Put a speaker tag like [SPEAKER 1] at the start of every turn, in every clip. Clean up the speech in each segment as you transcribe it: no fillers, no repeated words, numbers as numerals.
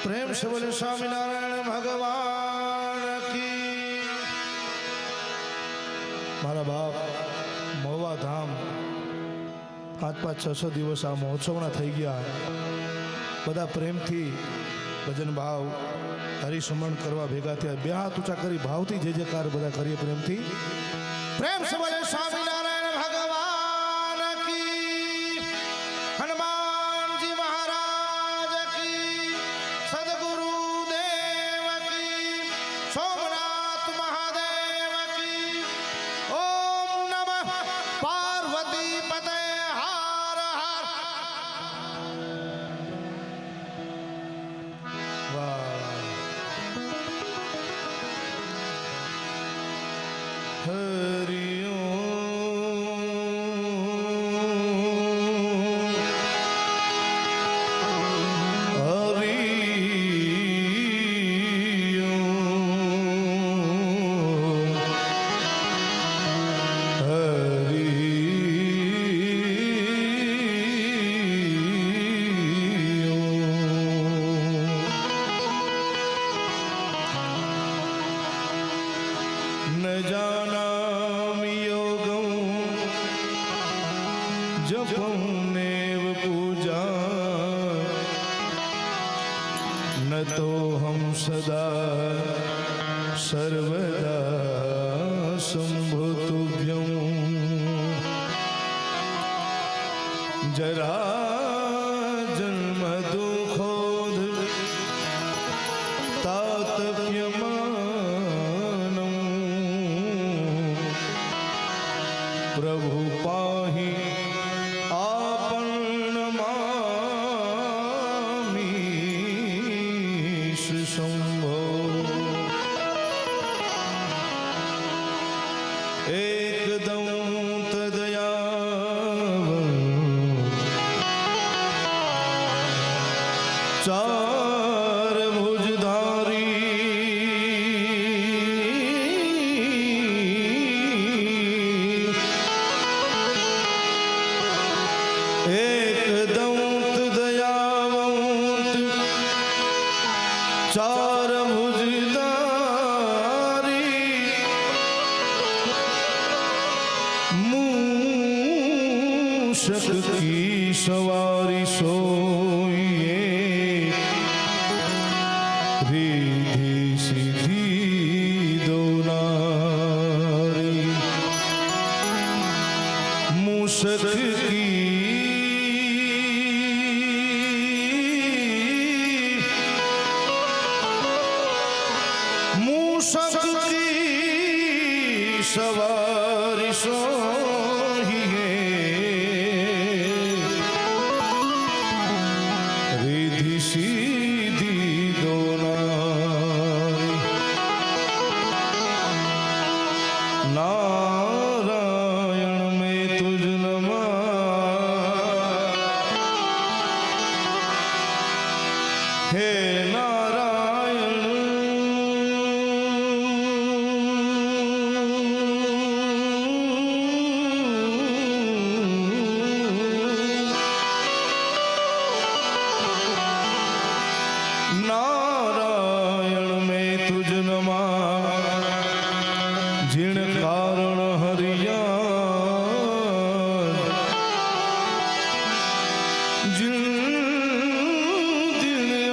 [SPEAKER 1] प्रेम से बोले स्वामीनारायण भगवान की। मारा बाप महुआ धाम 5-5-600 दिवस आ महोत्सवना थई गया। बधा प्रेम थी भजन भाव हरिसमरण करवा भेगा थया। बे हाथ ऊंचा करी भावथी जय जयकार बधा करिए प्रेम थी। प्रेम से बोले स्वामीनारायण भगवान की। हनुमान जी महाराज की। सदगुरु देव की। सोमनाथ महादेव की। ओम नमः पार्वती पते हर हर। वाह हरि न जानामि योगं जपं नैव पूजा न तो हम सदा सर्वदा संभुतुभ्यं जरा जन्म दुःखोद तातप्यमानं प्रभु पाहि आपन्नमामीश शंभो। एकदं तदयावं चार भुजधारी एकदंत दयावंत चार भुजधारी मूषक की सवारी सोइए रिद्धि सिद्धि दोनारी। मूषक की मूषक की सवारी सोहिए रिद्धि सिद्धि दोनारी। नारायण में तुझ नमा हे नारायण। नारायण में तुझ नमा जिन कारण हरिया जिन दिन आ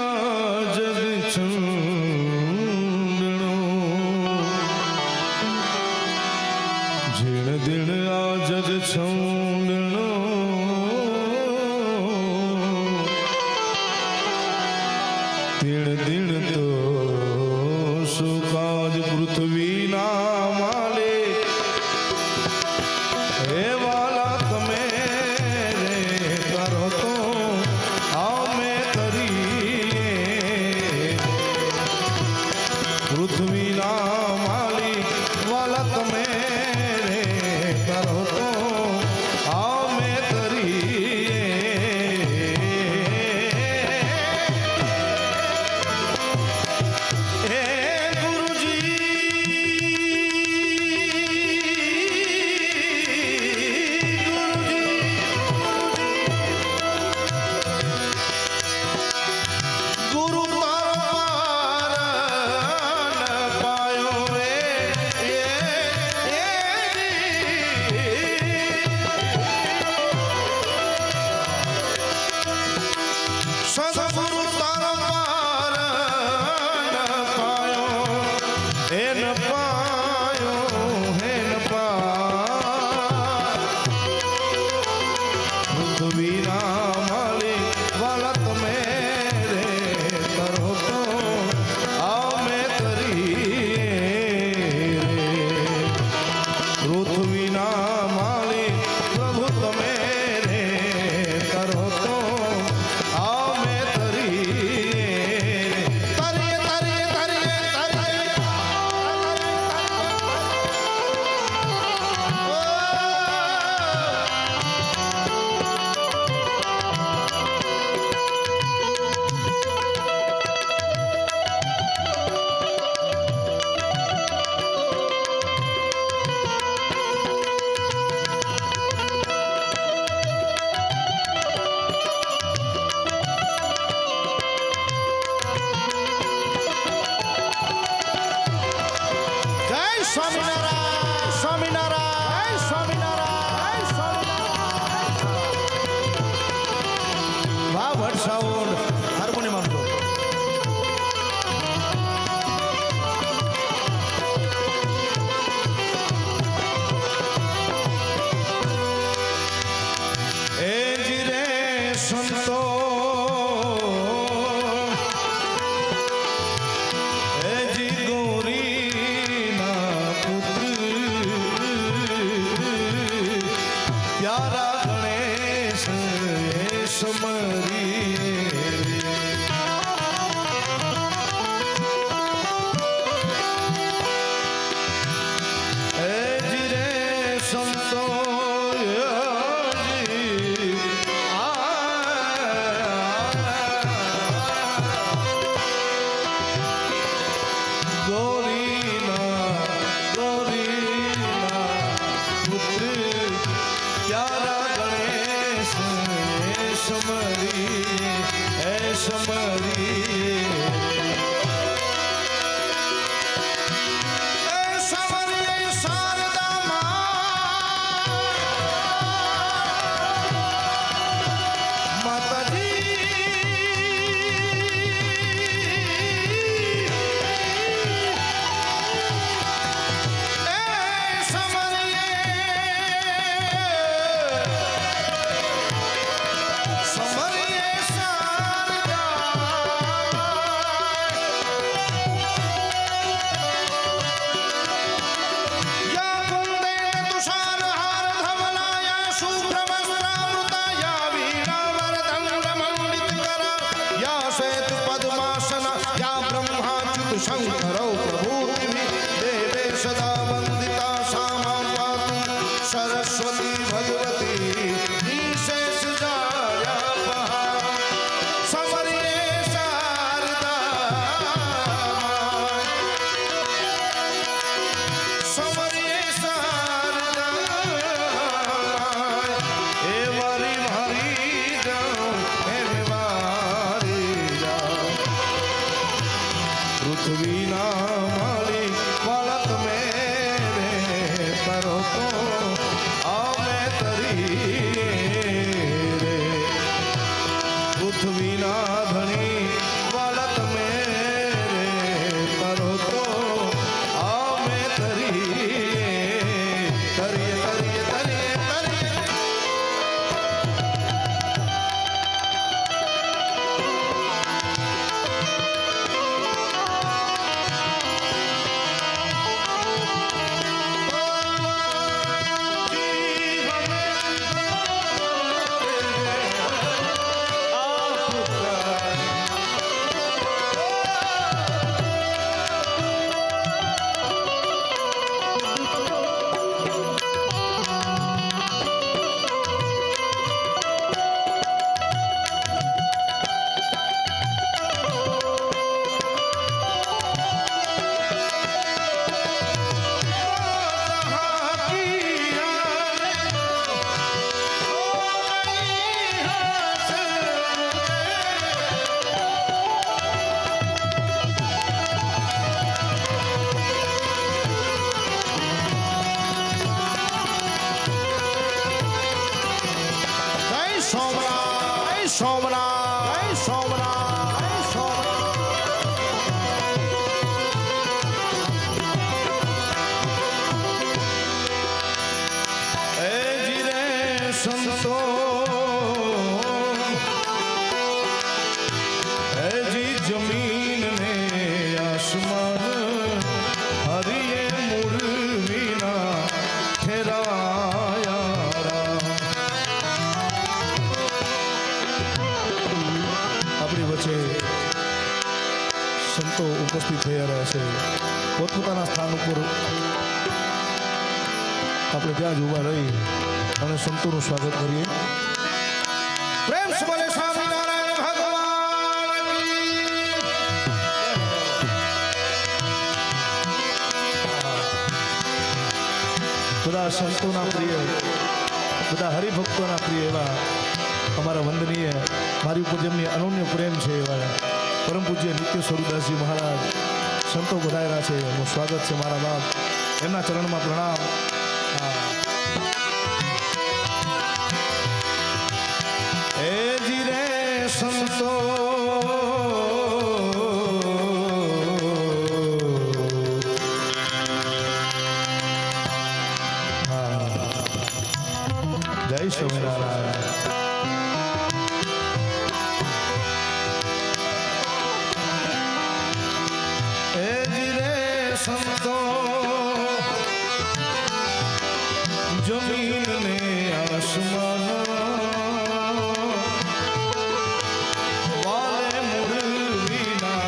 [SPEAKER 1] जग छंदणो जिन दिन आ जग छंदणो दिन दिन तो सुकाज पृथ्वी ना माले हे वाला तमे रे करो तो आमे करिए पृथ्वी ना माली वाला तमे रे करो तो आमे करिए। ભટ્ટ સાઉન્ડ હાર્મોનિયમ આપજો. એ જી રે સંતો એ જી ગોરીના પુત્ર પ્યારા ગણેશ એ સમરી એ જી રે સંતો शंकरौ प्रभूतिभिः देवे सदा वंदिता सामां पातु सरस्वती भगवती निशेष जायापहा समर्ये शारदा समर्ये शारदा हे मारी मारी जाओ हे मारी जाओ पृथ्वी ना मालिक बालक मेरे करो तो आमे तरी रे पृथ्वी ना धनी बालक मेरे करो तो आमे तरी तरिए तरिए तरिए तरिए સોમનાથ સોમનાથ એ જી રે સંતો એ જી જમીન ને આસમાન હરિએ મૂળ વિના ઠેરાયા આપણી વચ્ચે સંતો ઉપસ્થિત થઈ રહ્યા છે. પોતપોતાના સ્થાન ઉપર આપણે ત્યાં જ ઊભા રહી અને સંતોનું સ્વાગત કરીએ. પ્રેમ સે બોલે સ્વામિનારાયણ ભગવાન કી. બધા સંતોના પ્રિય, બધા હરિભક્તોના પ્રિય એવા અમારા વંદનીય મારી ઉપર જેમની અનન્ય પ્રેમ છે એવા પરમ પૂજ્ય નિત્ય સ્વરૂપદાસજી મહારાજ સંતો વધાર્યા છે. એનું સ્વાગત છે મારા બાપ, એમના ચરણમાં પ્રણામ. એ જી રે સંતો જય સ્વામિનારાયણ. એ જીરે સંતો જમીન ને આસમાન વાલે મુરલીના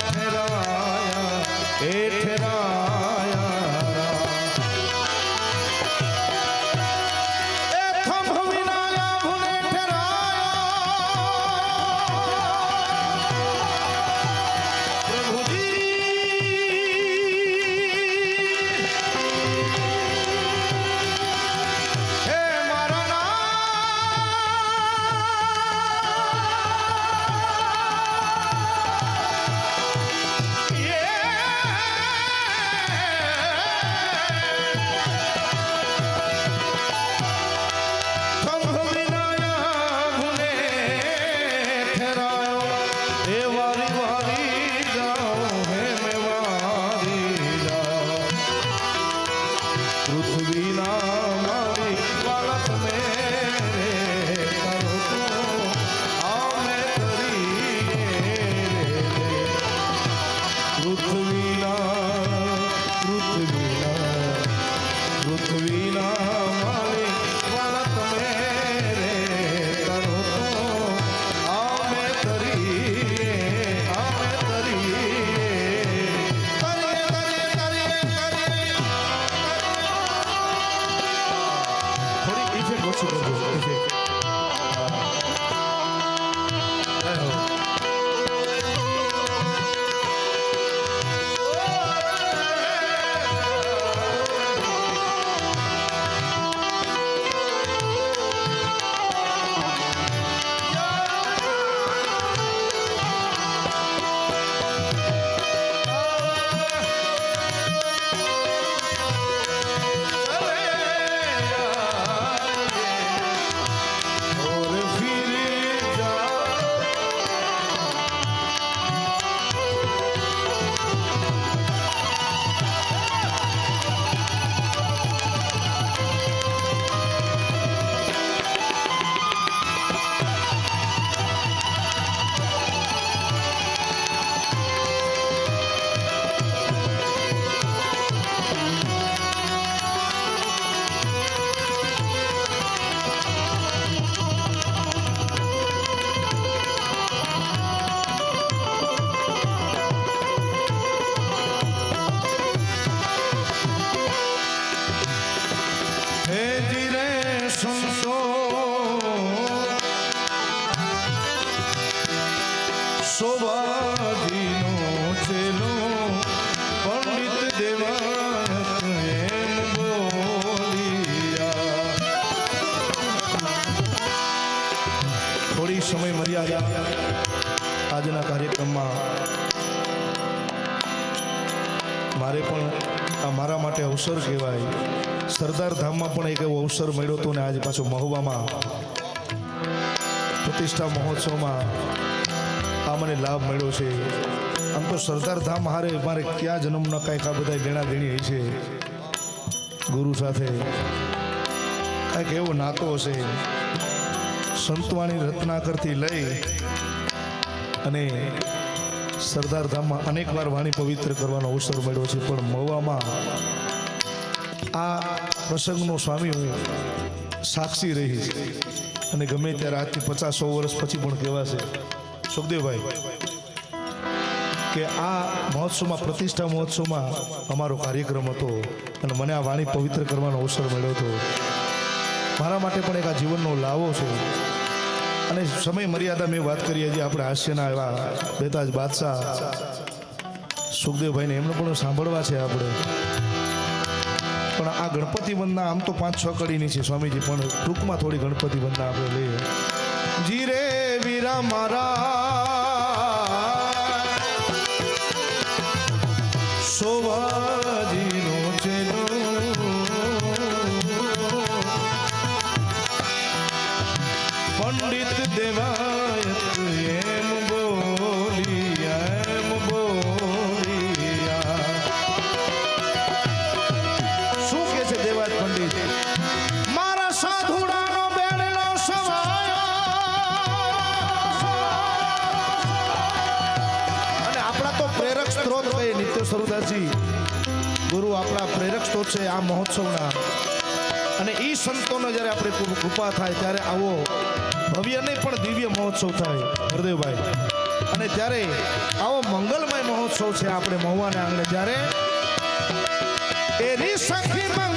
[SPEAKER 1] ઠેરાયા એ ઠેરાયા એ થંભ વિનાયા ભુને ઠેરાયા પ્રભુજી હે મારા સમય મર્યાદા આજના કાર્યક્રમમાં મારે પણ આ મારા માટે અવસર કહેવાય. સરદાર ધામમાં પણ એક એવો અવસર મળ્યો હતો ને આજે પાછો મહુવામાં પ્રતિષ્ઠા મહોત્સવમાં આ મને લાભ મળ્યો છે. આમ તો સરદાર ધામ હારે મારે ક્યાં જન્મના કાંઈક આ બધા દેણા દેણી હોય છે ગુરુ સાથે કાંઈક એવો નાતો હશે. સંતવાણી રત્નાકરથી લઈ અને સરદાર ધામમાં અનેક વાર વાણી પવિત્ર કરવાનો અવસર મળ્યો છે. પણ મહુવામાં આ પ્રસંગનો સ્વામી હું સાક્ષી રહીશ અને ગમે ત્યારે આજથી 50-100 વર્ષ પછી પણ કહેવાશે સુખદેવભાઈ કે આ મહોત્સવમાં પ્રતિષ્ઠા મહોત્સવમાં અમારો કાર્યક્રમ હતો અને મને આ વાણી પવિત્ર કરવાનો અવસર મળ્યો હતો. મારા માટે પણ એક આ જીવનનો લાવો છે. અને સમય મર્યાદા મેં વાત કરી હજી આપણે હાસ્યના એવા બેતાજ બાદશાહ સુખદેવભાઈને એમને પણ સાંભળવા છે આપણે. પણ આ ગણપતિ વંદના આમ તો 5-6 કડીની છે સ્વામીજી, પણ ટૂંકમાં થોડી ગણપતિ વંદના આપણે લઈએ. જીરે વીરા મારા શોભાજીનો ચેલો પંડિત દેવાયત સરુદાસજી ગુરુ આપણા પ્રેરક સ્ત્રોત છે આ મહોત્સવના, અને એ સંતોનો જ્યારે આપણે કૃપા થાય ત્યારે આવો ભવ્ય નહીં પણ દિવ્ય મહોત્સવ થાય હરદેવભાઈ, અને ત્યારે આવો મંગલમય મહોત્સવ છે આપણે મહુવાના આંગણે, જ્યારે એની સખી મંગલ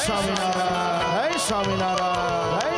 [SPEAKER 2] સ્વામિનારાયણ, જય સ્વામિનારાયણ, જય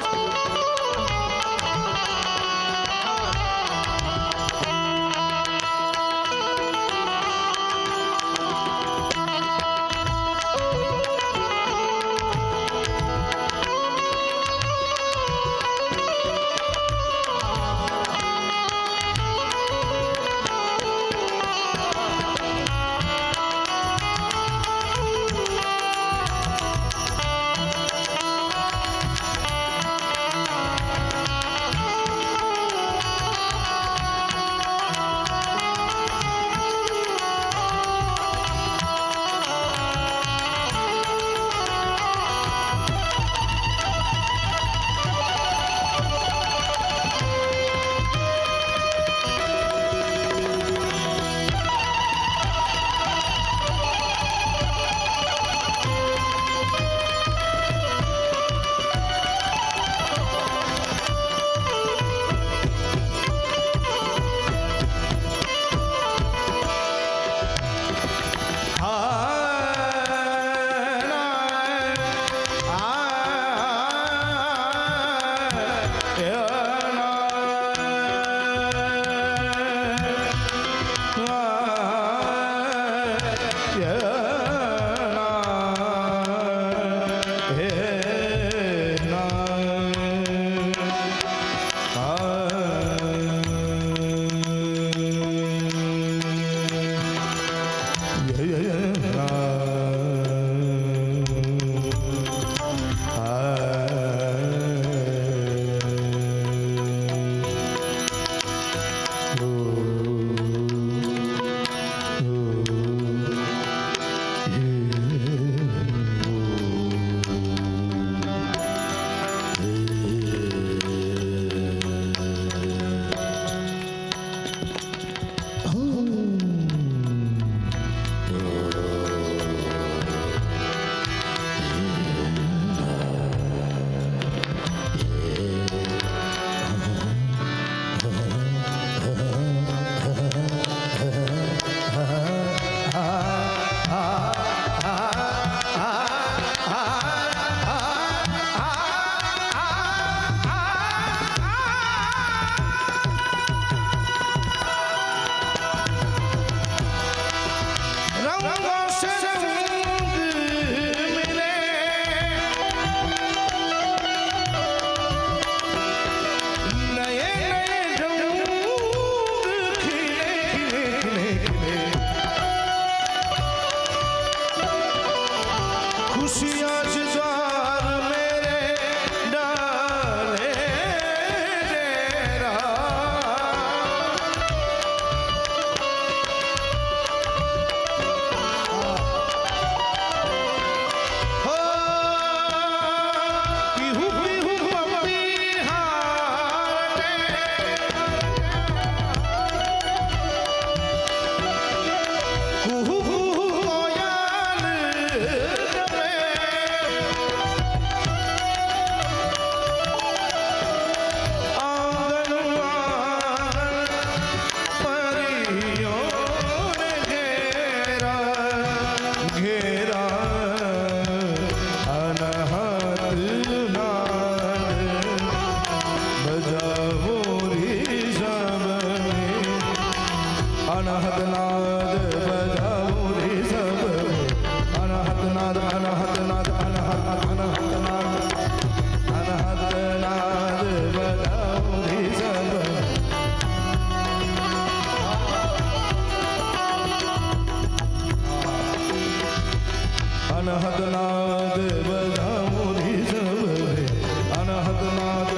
[SPEAKER 1] अनहद नाद बजाओ रे सबरे अनहद नाद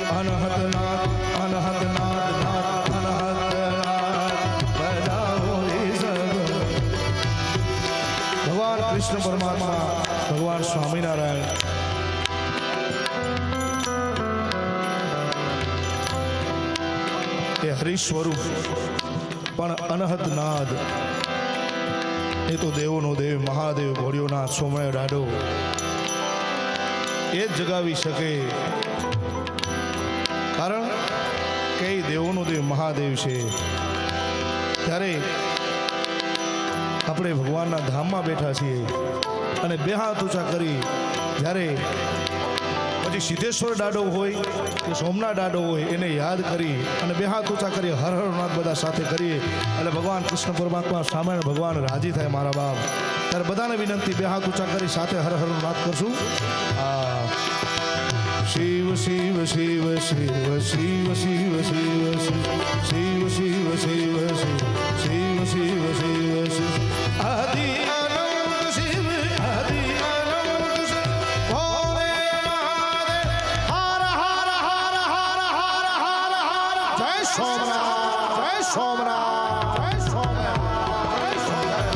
[SPEAKER 1] अनहद नाद अनहद नाद नाद अनहद नाद बजाओ रे सबरे भगवान कृष्ण परमात्मा भगवान स्वामीनारायण એ હરિ સ્વરૂપ પણ અનહદ નાદ એ તો દેવોનો દેવ મહાદેવ ઘોડીઓના સોમય ડાડો એ જ જગાવી શકે કારણ કે એ દેવોનો દેવ મહાદેવ છે ત્યારે આપણે ભગવાનના ધામમાં બેઠા છીએ અને બે હાથ ઊંચા કરી જ્યારે પછી સિદ્ધેશ્વર ડાડો હોય કે સોમનાથ ડાડો હોય એને યાદ કરી અને બે હાથ ઊંચા કરી હર હર નાથ બધા સાથે કરીએ એટલે ભગવાન કૃષ્ણ પરમાત્મા સ્વામિનારાયણ ભગવાન રાજી થાય મારા બાપ ત્યારે બધાને વિનંતી બે હાથ ઊંચા કરી સાથે હર હર નાથ કરશું આ શિવ શિવ શિવ શિવ શિવ શિવ શિવ શિવ શિવ શિવ શિવ શિવ શિવ શિવ શિવ આદિ અનંત શિવ આદિ અનંત શિવ ભોલે મહાદેવ હર હર હર હર હર હર હર જય સોમનાથ જય સોમનાથ જય સોમનાથ જય સોમનાથ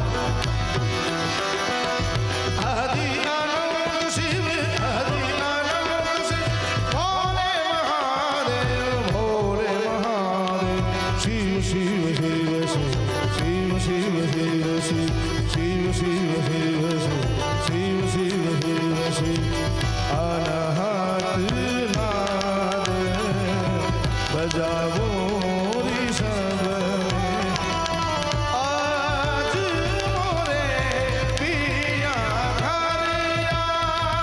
[SPEAKER 1] આદિ અનંત શિવ આદિ અનંત શિવ ભોલે મહાદેવ શિવ શિવ શિવ શિવ શિવ શિવ શિવ શિવ શિવ શિવ શિવ શિવ શિવ શિવ શિવ અનહદ નાદ બજાવો રે સબરે આજ મોરે પિયા ઘર આવે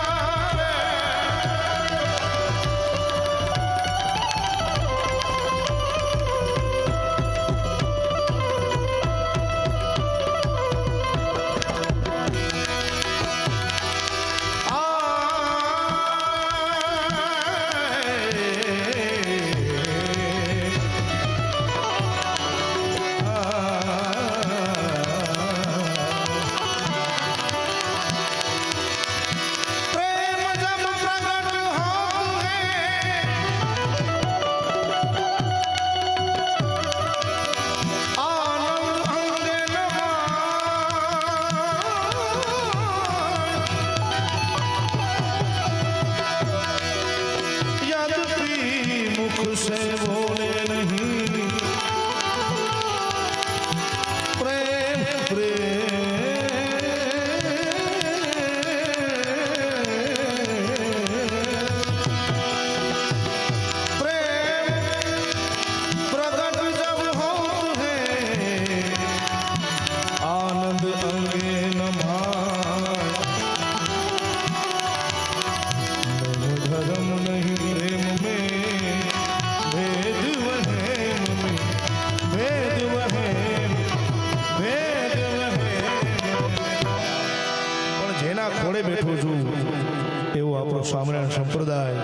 [SPEAKER 1] प्रेम जब प्रगट होत है आनंद अंगे नमाय यद्यपि मुख से बोले नहीं प्रेम प्रगट जब होत है आनंद अंगे नमाय धर्म नहीं प्रेम में भेद वहेम में भेद वहेम भेद वहेम પણ જેના ખોળે બેઠો છું એવો આપણો સ્વામિનારાયણ સંપ્રદાય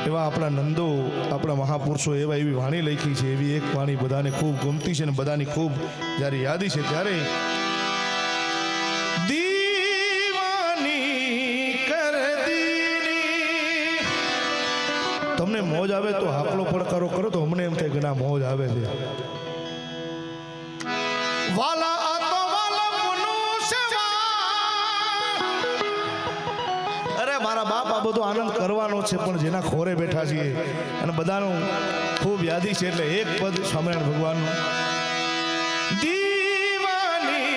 [SPEAKER 1] એવા આપણા નંદો આપણા મહાપુરુષો એવા એવી વાણી લખી છે એવી એક વાણી બધાને ખૂબ ગમતી છે અને બધાની ખૂબ જ્યારે યાદી છે ત્યારે દીવાની કર દીની તમને મોજ આવે તો હાકલો પડકારો કરો તો અમને એમ થાય કે ના મોજ આવે છે વાલા આ તો વાલમનું સેવા અરે મારા બાપ આ બધો આનંદ કરવાનો છે પણ જેના ખોરે બેઠા છીએ અને બધાનું ખૂબ યાદી છે એટલે એક પદ સ્વામિનારાયણ ભગવાનનું દીવાની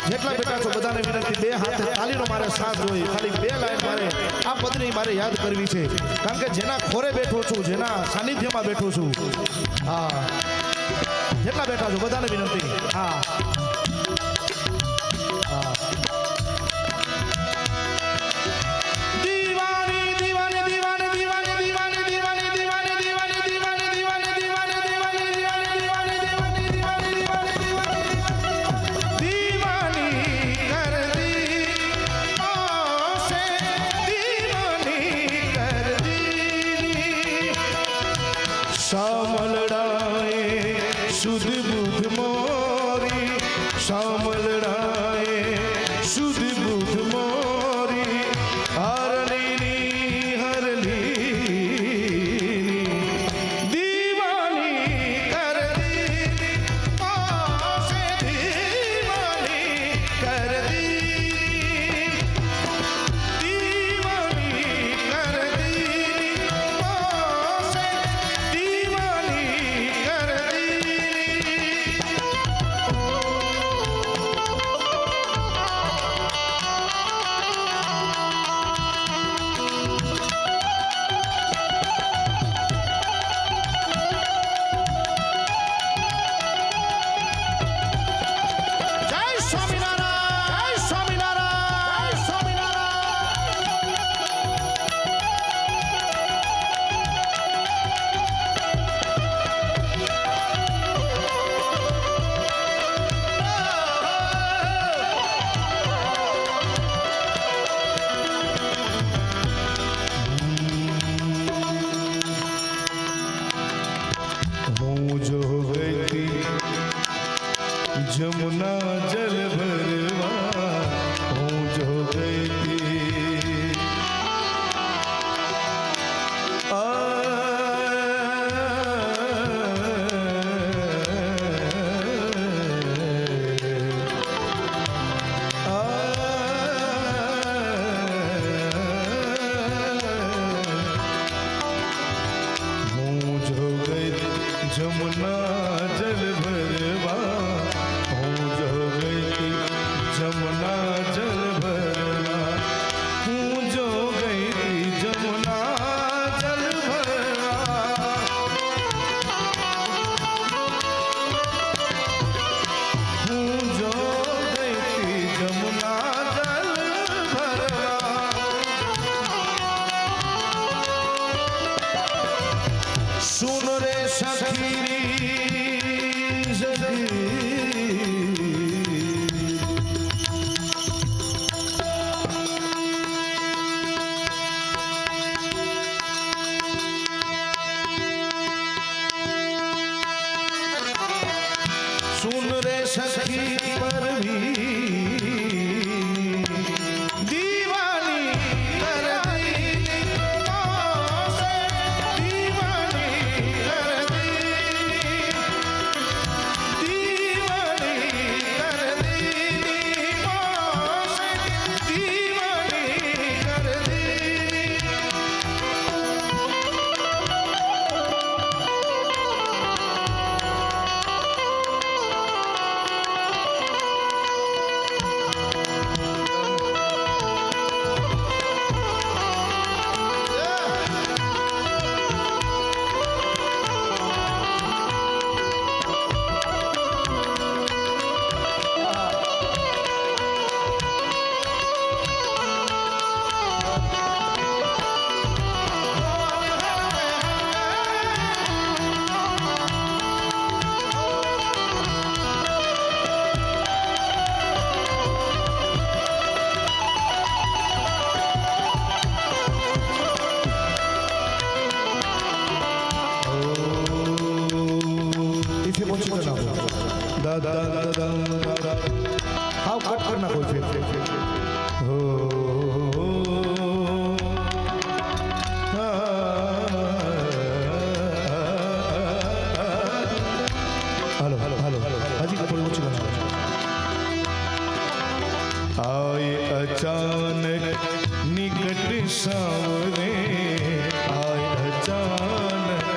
[SPEAKER 1] જેટલા બેઠા છો બધાને વિનંતી બે હાથે તાલીનો મારે સાથ જોઈએ ખાલી બે લાઈન મારે આ પદની મારે યાદ કરવી છે કારણ કે જેના ખોરે બેઠો છું જેના સાનિધ્યમાં બેઠો છું હા જેટલા બેઠા છો બધાને વિનંતી હા હા દીવાની દીવાની દીવાની દીવાની દીવાની દીવાની દીવાની દીવાની દીવાની દીવાની દીવાની દીવાની દીવાની દીવાની દીવાની કર દી ઓસે દીવાની કર દી શામલડાએ જમુના જલ ભરવા હું જો ગઈ તી જમુના જલ ભરવા હું જો ગઈ તી જમુના જલ ભરવા હું જો ગઈ તી જમુના જલ ભરવા હું જો ગઈ તી જમુના જલ ભરવા સુન રે સખી सुन रे सखी पर भी दीवानी कर दी से दीवानी कर दी दीवानी कर दी से दीवानी कर दी हाउ कट करना कोई फिर हो हेलो हेलो हेलो हाजी का थोड़ी ऊंची करना आए अचानक निकट सावरे आए अचानक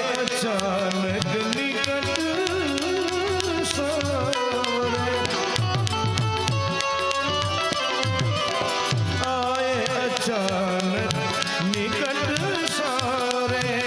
[SPEAKER 1] अचानक निकट सावरे आए अचानक निकट सावरे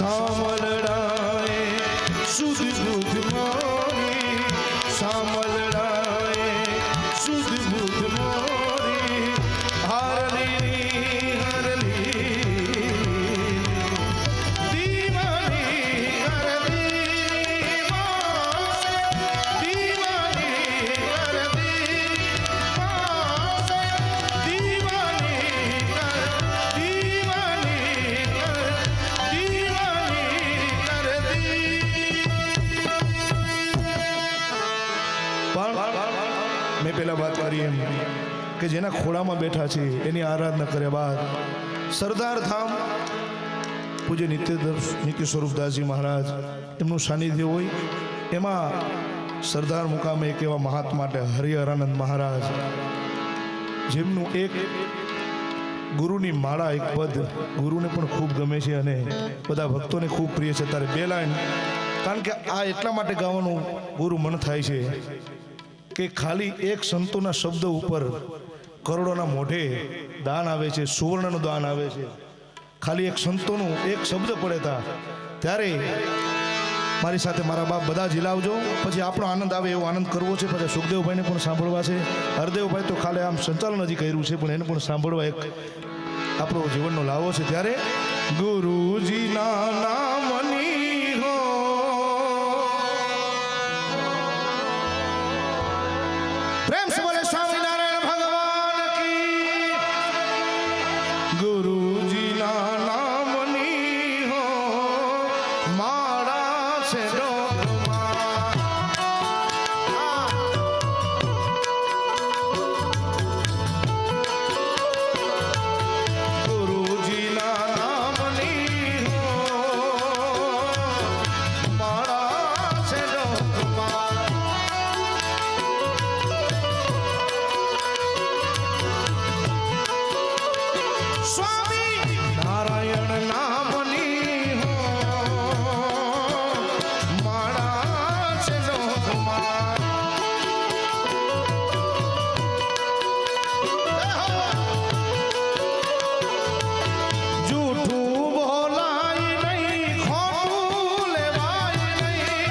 [SPEAKER 1] સામલડાએ શુદ્ધ બુદ્ધ મોરી સામલડાએ શુદ્ધ બુદ્ધ મોરી હરલી હરલી દીવાની કર દીવાસે દીવાની કર દીવાસે દીવાની કર દીવાની કર દીવાની કર દી મેં પહેલા વાત કરી એમ કે જેના ખોળામાં બેઠા છે એની આરાધના કર્યા બાદ સરદાર ધામ પૂજ્ય નિત્ય સ્વરૂપદાસજી મહારાજ એમનું સાનિધ્ય હોય એમાં સરદાર મુકામે એક એવા મહાત્મા હરિહરાનંદ મહારાજ જેમનું એક ગુરુની માળા એક પદ ગુરુને પણ ખૂબ ગમે છે અને બધા ભક્તોને ખૂબ પ્રિય છે. ત્યારે બે લાઈન કારણ કે આ એટલા માટે ગાવાનું ગુરુ મન થાય છે કે ખાલી એક સંતોના શબ્દ ઉપર કરોડોના મોઢે દાન આવે છે, સુવર્ણનું દાન આવે છે. ખાલી એક સંતોનું એક શબ્દ પડે તા ત્યારે મારી સાથે મારા બાપ બધા જ હિલાવજો. પછી આપણો આનંદ આવે એવો આનંદ કરવો છે. પછી સુખદેવભાઈને પણ સાંભળવા છે. હરદેવભાઈ તો ખાલી આમ સંચાલન હજી કર્યું છે પણ એને પણ સાંભળવા એક આપણો જીવનનો લાવો છે. ત્યારે ગુરુજીના નામની હો પ્રેમ સે બોલે સ્વામિનારાયણ ભગવાન કી. ગુરુજીના નામની હો માળા છે ડોકમાં. ગુરુજીના નામની હો માળા છે ડોકમાં. સ્વામી નારાયણ નામની હો માળા છે લોકમાં. જૂઠું બોલાય નહીં, ખોટું લેવાય નહીં.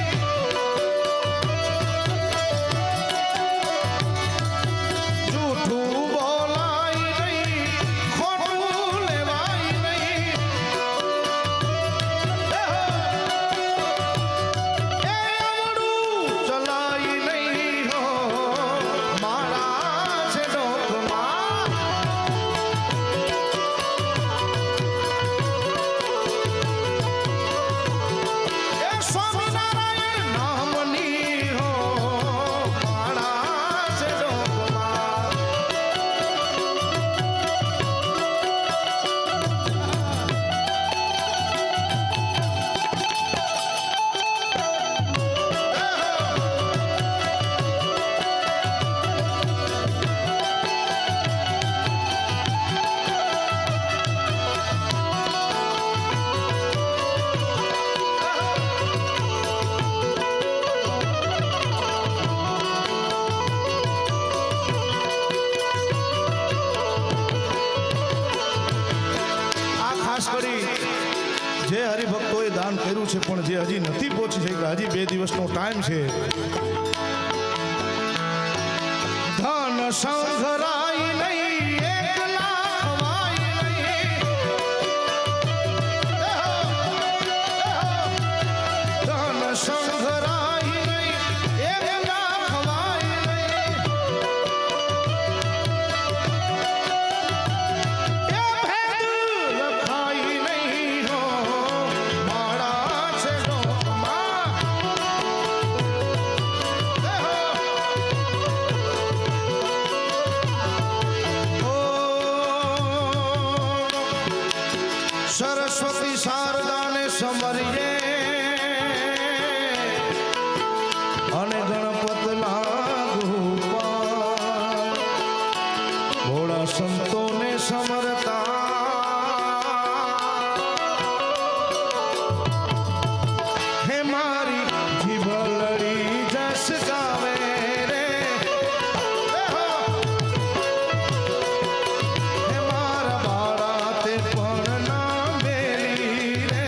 [SPEAKER 1] જૂઠું બોલાય નહીં, ખોટું લેવાય નહીં. એ અવળું ચલાય નહીં હો માળા છે ડોકમાં. એ સ્વામિનારાયણ નામની હો માળા છે ડોકમાં. આ ખાસ કરી જે હરિભક્તોએ દાન કર્યું છે પણ જે હજી નથી પહોંચી શક્યા, હજી 2 દિવસનો ટાઈમ છે. ધન સંઘરાય નહીં, એકલા ખવાય નહીં. ધન સંઘરાય નહીં, એકલા ખવાય નહીં. એ ભેદ લખાય નહીં હો માળા છે ડોકમાં. સરસ્વતી શારદાને સમરીએ અને ગણપત લાગુ પાર. ભોળા સંતોને સમરતા હે મારી જીભલડી જસ ગાવે રે. હે મારા બાળા તે પણ ના મેલી રે.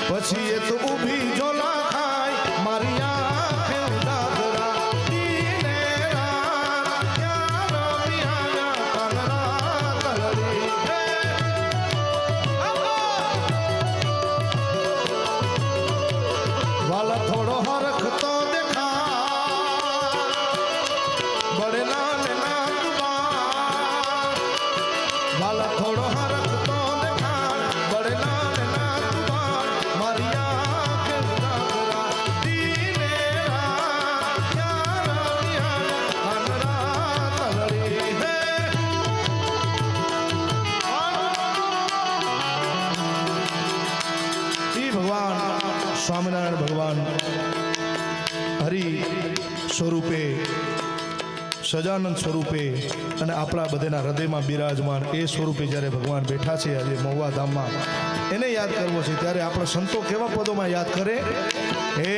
[SPEAKER 1] પછી એ તો ઊભી જોલા ખાય મારી આંખે ઉજાગરા દીને રાત યાર મિયાના કલરા કલરી વાલા થોડો હરખ તો દેખા બડેલા ને નાતુબા વાલા થોડો હરખ તો દેખા બડેલા ને નાતુબા મારી આંખે ઉજાગરા દીને રાત યાર મિયાના કલરા કલરી ઈ ભગવાન સ્વામિનારાયણ ભગવાન હરિ સ્વરૂપે સજાનંદ સ્વરૂપે અને આપણા બધાના હૃદયમાં બિરાજમાન એ સ્વરૂપે જ્યારે ભગવાન બેઠા છે આજે મહુવા ધામમાં એને યાદ કરવો છે ત્યારે આપણા સંતો કેવા પદોમાં યાદ કરે હે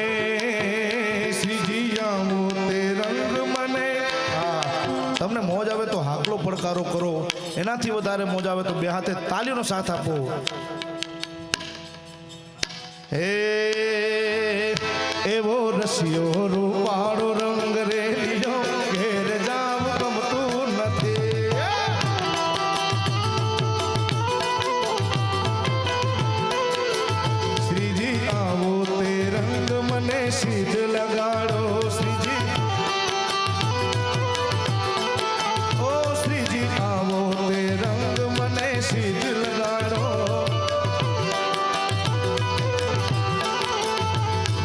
[SPEAKER 1] શ્રીજી આવો તે રંગ મને તમને મોજ આવે તો હાકલો પડકારો કરો એનાથી વધારે મોજ આવે તો બે હાથે તાલીનો સાથ આપો હે એવો રસિયો રૂપાળો રંગ રે લીયો ઘેર જાવ ગમતું નથી શ્રીજી આવો તે રંગ મને સીધ લગાડો શ્રીજી ઓ શ્રીજી આવો તે રંગ મને સીધ લગાડો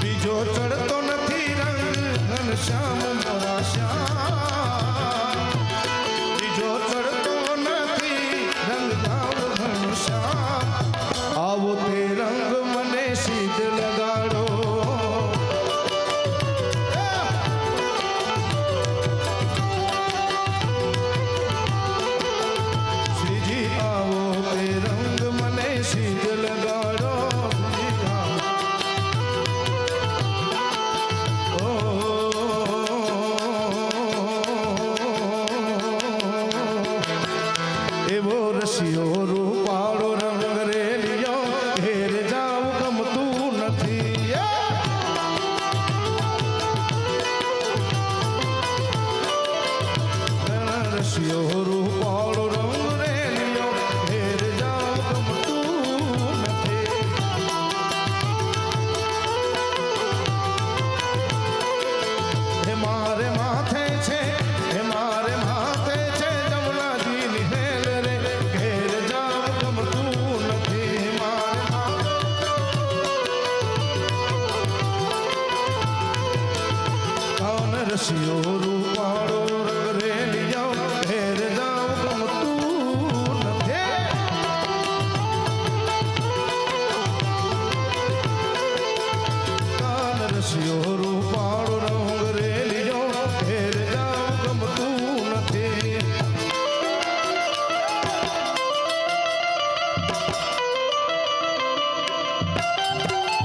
[SPEAKER 1] બીજો ચડતો નથી રંગ ઘનશ્યામ મોરા શ્યામ બીજો ચડતો નથી રંગ ગામ ઘનશ્યામ આવો તે રંગ મને સીધ લગાડો શ્રીજી આવો તે રંગ મને સીધ લગાડો એવો રસિયો રૂપાળો રંગ રે લીયો ઘેર જાવ ગમતું નથી રસિયો રૂપાળો રંગ રે લીયો ઘેર જાવ ગમતું નથી હે મારે માથે છે હે મારે માથે છે જમનાજીની હેલ રે ઘેર જાવ ગમતું નથી મારે કાન રસિયો રૂપાળો રંગ રે લીયો ઘેર જાવ ગમતું નથી કાન રસિયો રૂપાળો રંગ રે લીયો ઘેર જાવ ગમતું નથી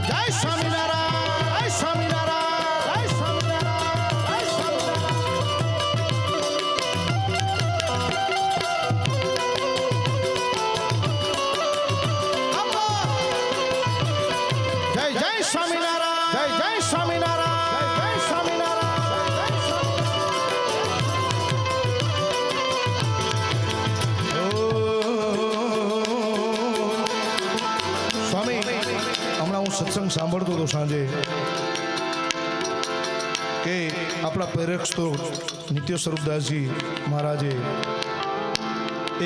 [SPEAKER 1] જય સ્વામિનારાયણ જય સ્વામિનારાયણ જય સ્વામિનારાયણ જય સ્વામિનારાયણ જય જય સ્વામિનારાયણ જય જય સ્વામિનારાયણ જય જય સ્વામિનારાયણ સ્વામી હમણાં હું સત્સંગ સાંભળતો હતો સાંજે કે આપણા પ્રેરક સ્ત્રોત નિત્ય સ્વરૂપદાસજી મહારાજે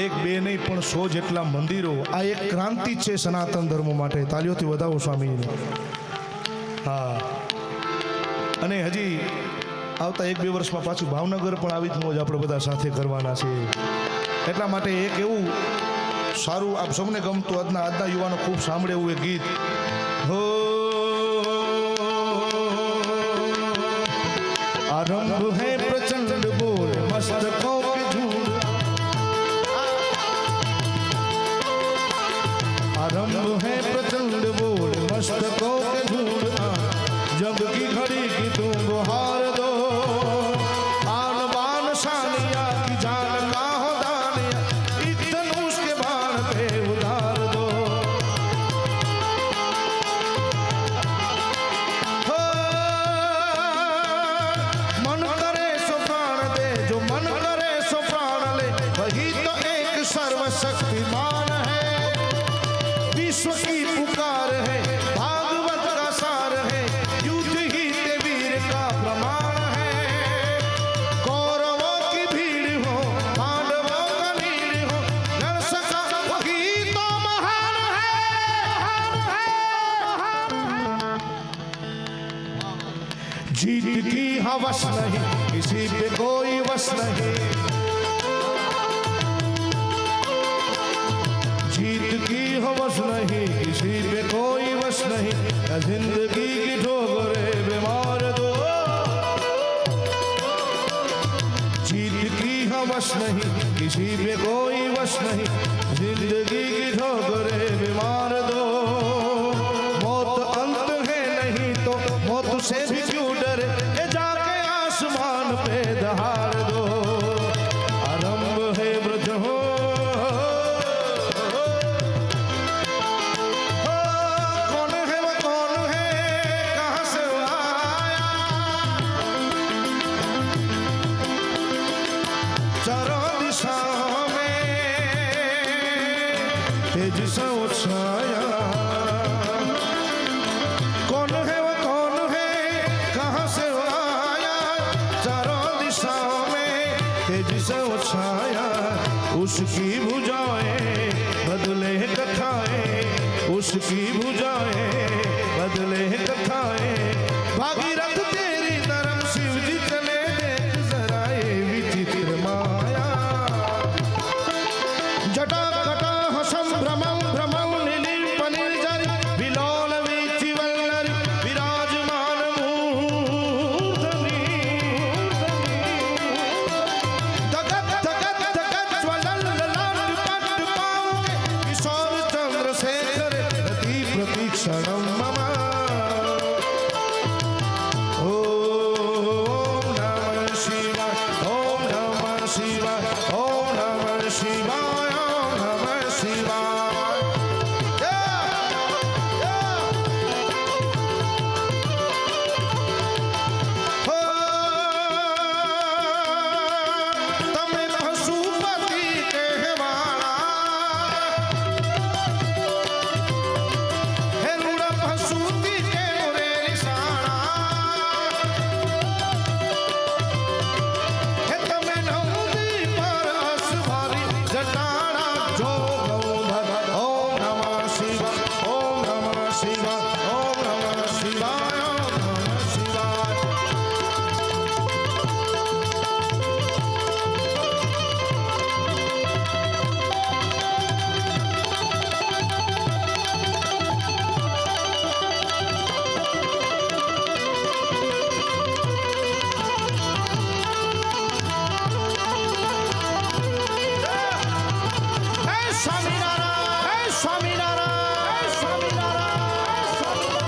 [SPEAKER 1] એક બે નહીં પણ 100 જેટલા મંદિરો આ એક ક્રાંતિ છે સનાતન ધર્મ માટે તાલીઓથી વધાવો સ્વામીને હા અને હજી આવતા 1-2 વર્ષમાં પાછું ભાવનગર પણ આવી જ મોજ આપણે બધા સાથે કરવાના છે એટલા માટે એક એવું સારું આપ સૌને ગમતું આજના યુવાનો ખૂબ સાંભળે એવું એક ગીત હો આરંભ હે પ્રચંડ બોલ મસ્તકો કે ઝૂડ आरंभ है प्रचंड बोल मस्तकों के झूठ जब की घड़ी की तुम गुहार दो आन बान शानिया की जान का हो दानिया इतनुष के बाण पे उतार दो विश्व की पुकार है, भागवत का सार है, युद्ध ही ते वीर का प्रमाण है। कौरवों की भीड़ हो, पांडवों का नीड़ हो, लड़ सका वही तो महान है। जीत की हवस नहीं, किसी पे कोई वश नहीं। जीत की हवस नहीं, किसी पे कोई वश नहीं। या जिंदगी की ठोकरे बीमार दो। जीत की हवस नहीं, किसी पे कोई वश नहीं। जिंदगी की ठोकरे बीमार दो। मौत अंत है नहीं तो मौत से भी क्यों डरे, ये जाके आसमान पे दहाड़ दो। आरंभ है ब्रज हो, कौन है वो कौन है, कहाँ से वो आया। चारों दिशाओं में तेज से छाया। कौन है वो कौन है, कहाँ से वो आया। चारों दिशाओं में तेज से छाया। उसकी भुजाएं बदले कथाएं, उसकी भुजाएं बदले कथाएं। भागीरथ तेरी तरफ शिव जी चले, देख जरा ये विचित्र माया। जटा कटा हसम भ्रमं भ्रमं नीलिम पनिर्जरि, विलोल वीचिवल्लरि, विराजमान मूर्धनि। धगत धगत धगत ज्वलल ललाट पट पाऊँ, किशोर चंद्रशेखर रति प्रतीक्षणं मम। ओम नमः शिवाय, ओम नमः शिवाय, ओम नमः शिवाय, ओम नमः शिवाय। हो તમે પશુપતિ કહેવાળા, હે રૂડા પશુતિ કે મોરે નિશાણા। હે તમે નવદી પર અસવારી જટાણા, જો ગૌધર। ઓમ નમઃ શિવાય, ઓમ નમઃ શિવાય, ઓમ નમઃ શિવાય, ઓમ નમઃ શિવાય। હે સ્વામિનારાયણ, હે સ્વામિનારાયણ, હે સ્વામિનારાયણ, હે સ્વામિનારાયણ।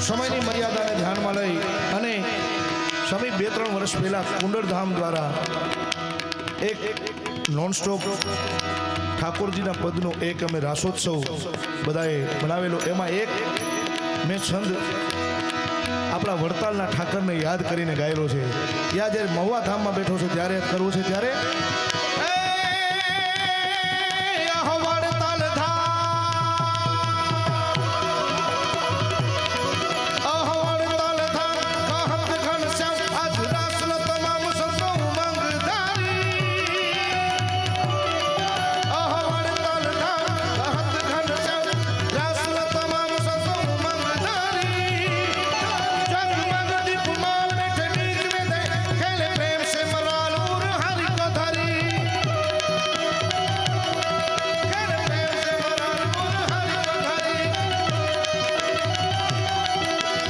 [SPEAKER 1] સમયની મર્યાદાને ધ્યાનમાં લઈ અને સ્વામી 2-3 વર્ષ પહેલા કુંડળધામ દ્વારા એક નોનસ્ટોપ ઠાકોરજીના પદનો એક અમે રાસોત્સવ બધાએ બનાવેલો। એમાં એક મેં છંદ આપણા વડતાલના ઠાકરને યાદ કરીને ગાયેલો છે। ત્યાં જ્યારે મહુવા ધામમાં બેઠો છું ત્યારે કરવું છે ત્યારે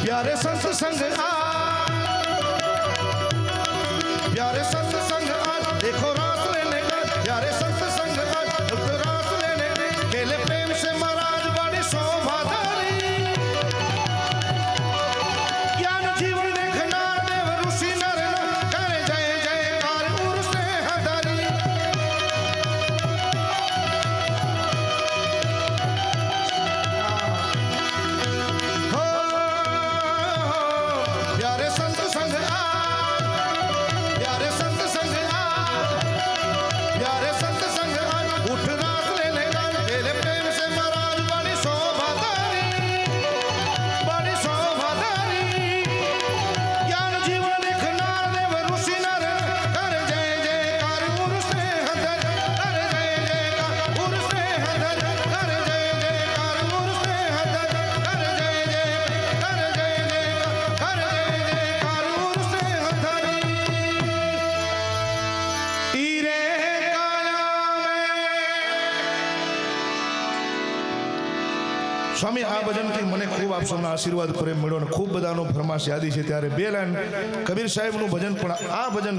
[SPEAKER 1] प्यारे संत संग आ, प्यारे संत संग आ, देखो रास लेने का। प्यारे संत संग आ, देखो रास लेने का। खेले प्रेम से महाराज बड़ी शोभाधारी। ज्ञान जीवन देखना देव ऋषि नर करे जय जयकार उर से हदारी। સ્વામી આ ભજનથી મને ખૂબ આપ સૌના આશીર્વાદ પ્રેમ મળ્યો અને ખૂબ બધાનો ફરમાશ યાદી છે. ત્યારે બે લાઈન કબીર સાહેબનું ભજન, પણ આ ભજન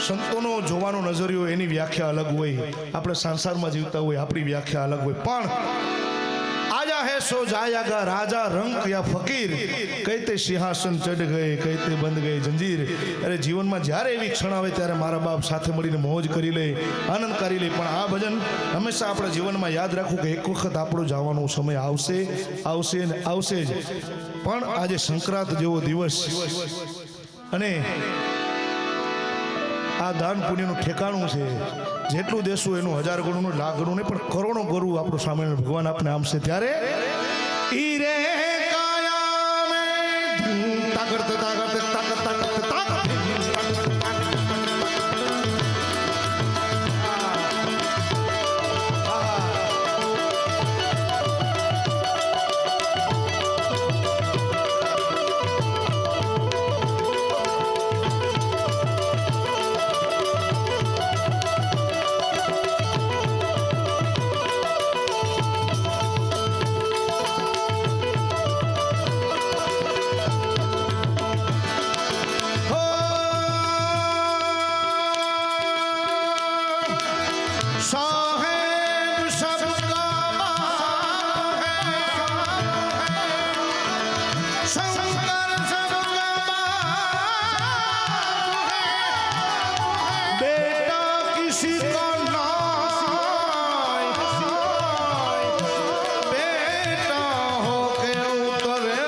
[SPEAKER 1] સંતોનો જોવાનો નજરિયો એની વ્યાખ્યા અલગ હોય. આપણે સંસારમાં જીવતા હોય આપણી વ્યાખ્યા અલગ હોય. પણ આજા હે સો જાયાગા રાજા રંક યા ફકીર, કઈતે સિંહાસન ચઢ ગયે કઈતે બંધ ગઈ જંજીર. અરે જીવનમાં જ્યારે એવી ક્ષણ આવે ત્યારે મારા બાપ સાથે મળીને મોજ કરી લે, આનંદ કરી લે. પણ આ ભજન હંમેશા આપણા જીવનમાં યાદ રાખવું કે એક વખત આપણો જવાનો સમય આવશે, આવશે ને આવશે જ. પણ આજે સંક્રાંત જેવો દિવસ અને આ દાન પુણ્યનું ઠેકાણું છે. જેટલું દેશું એનું 1000 ગણું, લાખ ગણું નહીં, પણ કરોડો ગણું આપણું સ્વામિનારાયણ ભગવાન આપને આમશે. ત્યારે ઈ રે કાયા મે તાકત તાકત તાકત તાકત તાકત. साहेब सबका बाप है, शंकर सबका बाप है, बेटा किसी का नाय, बेटा हो के उतरे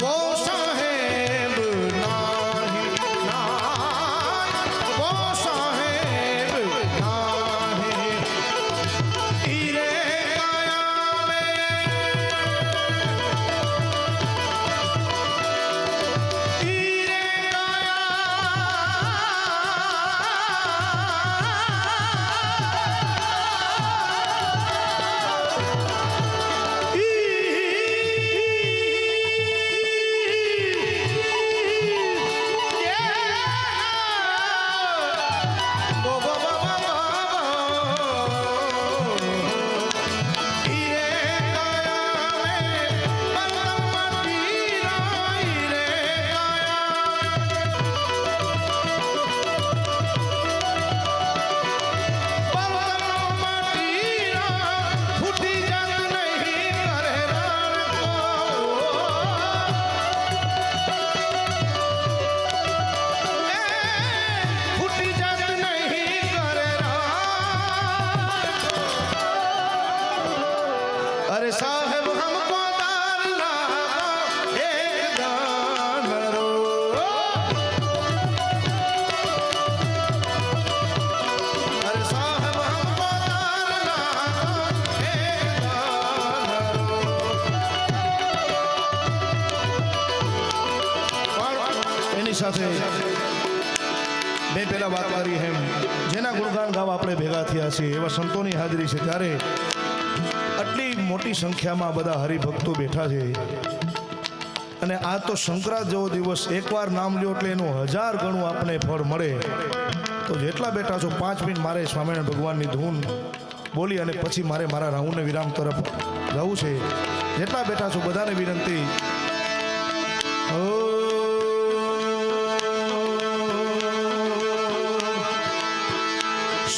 [SPEAKER 1] वो साहेब नाही वो साहेब नाही. हीरे काया में हीरे अरे साहेब हमको दान लाओ एक दान रो. अरे साहेब हमको दान लाओ एक दान रो. એની સાથે મેં પહેલા વાત કરી એમ જેના ગુણગાન ગાવા આપણે ભેગા થયા છીએ એવા સંતોની હાજરી છે. ત્યારે આટલી મોટી સંખ્યામાં બધા હરિભક્તો બેઠા છે અને આ તો સંક્રાંત જેવો દિવસ, એકવાર નામ લ્યો એટલે એનું 1000 ગણું આપણે ફળ મળે. તો જેટલા બેઠા છો 5 મિનિટ મારે સ્વામિનારાયણ ભગવાનની ધૂન બોલી અને પછી મારે મારા રાઉન્ડને વિરામ તરફ જવું છે. જેટલા બેઠા છો બધાને વિનંતી,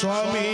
[SPEAKER 1] સ્વામી